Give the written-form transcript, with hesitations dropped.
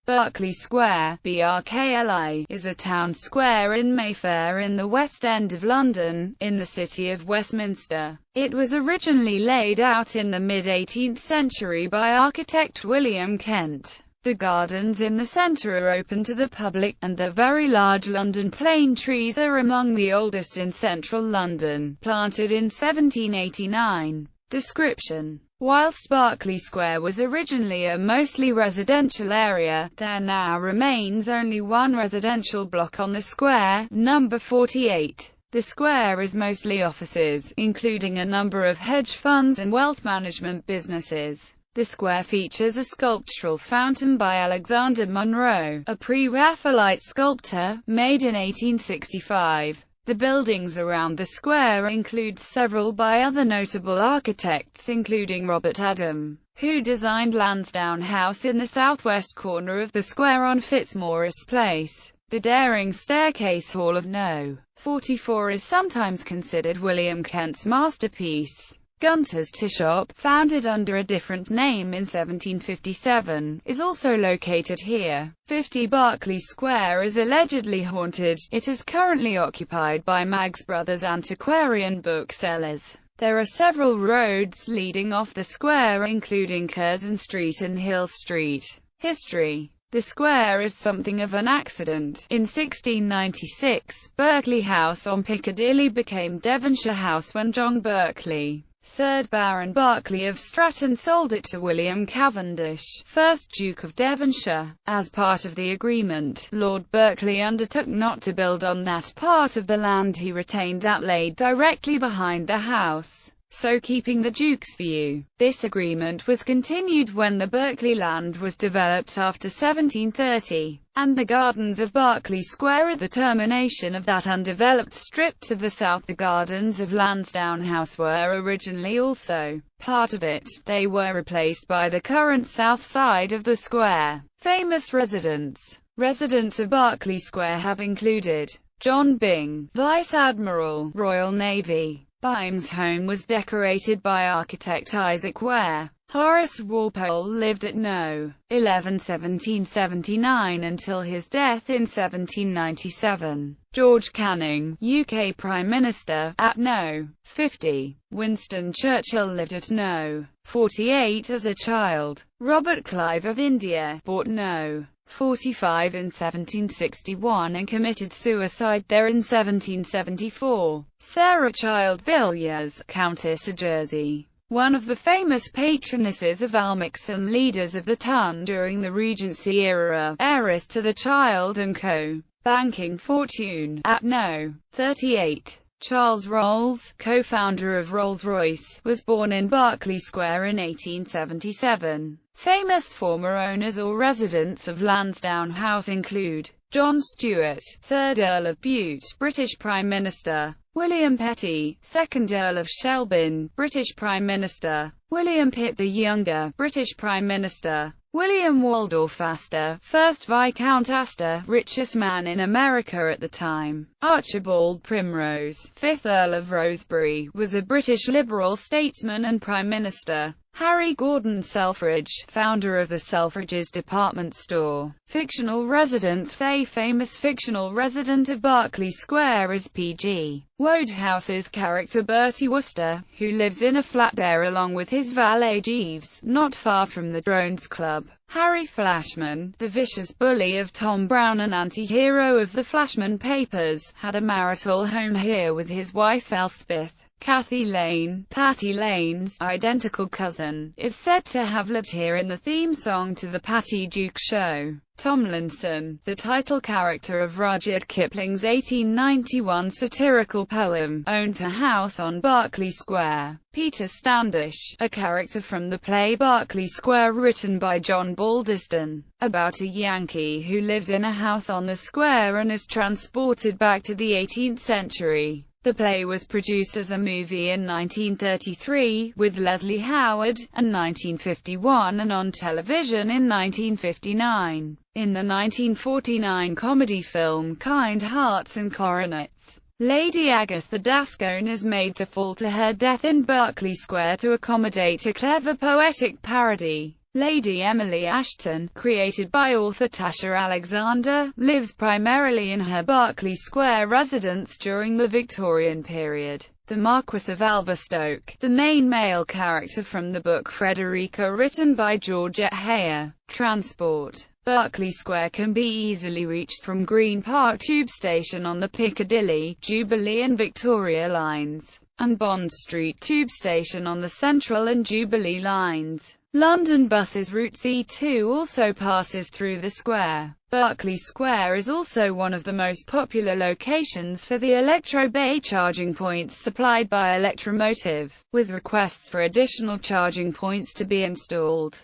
Berkeley Square, ʻbɑrkliː, is a town square in Mayfair in the West End of London, in the City of Westminster. It was originally laid out in the mid-18th century by architect William Kent. The gardens in the centre are open to the public, and the very large London plane trees are among the oldest in central London, planted in 1789. Description: whilst Berkeley Square was originally a mostly residential area, there now remains only one residential block on the square, number 48. The square is mostly offices, including a number of hedge funds and wealth management businesses. The square features a sculptural fountain by Alexander Munro, a pre-Raphaelite sculptor, made in 1865. The buildings around the square include several by other notable architects, including Robert Adam, who designed Lansdowne House in the southwest corner of the square on Fitzmaurice Place. The daring staircase hall of No. 44 is sometimes considered William Kent's masterpiece. Gunter's Tea Shop, founded under a different name in 1757, is also located here. 50 Berkeley Square is allegedly haunted. It is currently occupied by Maggs Brothers antiquarian booksellers. There are several roads leading off the square, including Curzon Street and Hill Street. History: the square is something of an accident. In 1696, Berkeley House on Piccadilly became Devonshire House when John Berkeley, 3rd Baron Berkeley of Stratton, sold it to William Cavendish, 1st Duke of Devonshire. As part of the agreement, Lord Berkeley undertook not to build on that part of the land he retained that lay directly behind the house, so keeping the Duke's view. This agreement was continued when the Berkeley land was developed after 1730, and the gardens of Berkeley Square at the termination of that undeveloped strip to the south. The gardens of Lansdowne House were originally also part of it. They were replaced by the current south side of the square. Famous residents. Residents of Berkeley Square have included John Byng, Vice Admiral, Royal Navy. Bym's home was decorated by architect Isaac Ware. Horace Walpole lived at No. 11 1779 until his death in 1797. George Canning, UK Prime Minister, at No. 50. Winston Churchill lived at No. 48 as a child. Robert Clive of India bought No. 45 in 1761 and committed suicide there in 1774. Sarah Child Villiers, Countess of Jersey, one of the famous patronesses of Almack's and leaders of the Ton during the Regency era, heiress to the Child & Co. banking fortune, at No. 38. Charles Rolls, co-founder of Rolls-Royce, was born in Berkeley Square in 1877. Famous former owners or residents of Lansdowne House include John Stuart, 3rd Earl of Bute, British Prime Minister; William Petty, 2nd Earl of Shelburne, British Prime Minister; William Pitt the Younger, British Prime Minister; William Waldorf Astor, 1st Viscount Astor, richest man in America at the time; Archibald Primrose, 5th Earl of Rosebery, was a British Liberal statesman and Prime Minister; Harry Gordon Selfridge, founder of the Selfridges department store. Fictional residents. A famous fictional resident of Berkeley Square is P.G. Wodehouse's character Bertie Wooster, who lives in a flat there along with his valet Jeeves, not far from the Drones Club. Harry Flashman, the vicious bully of Tom Brown and anti-hero of the Flashman Papers, had a marital home here with his wife Elspeth. Kathy Lane, Patty Lane's identical cousin, is said to have lived here in the theme song to The Patty Duke Show. Tomlinson, the title character of Rudyard Kipling's 1891 satirical poem, owned a house on Berkeley Square. Peter Standish, a character from the play Berkeley Square written by John Baldiston, about a Yankee who lives in a house on the square and is transported back to the 18th century. The play was produced as a movie in 1933, with Leslie Howard, and 1951 and on television in 1959. In the 1949 comedy film Kind Hearts and Coronets, Lady Agatha Dascone is made to fall to her death in Berkeley Square to accommodate a clever poetic parody. Lady Emily Ashton, created by author Tasha Alexander, lives primarily in her Berkeley Square residence during the Victorian period. The Marquess of Alverstoke, the main male character from the book Frederica written by Georgette Heyer. Transport. Berkeley Square can be easily reached from Green Park Tube Station on the Piccadilly, Jubilee and Victoria lines, and Bond Street Tube Station on the Central and Jubilee lines. London Buses Route C2 also passes through the square. Berkeley Square is also one of the most popular locations for the Electro Bay charging points supplied by Electromotive, with requests for additional charging points to be installed.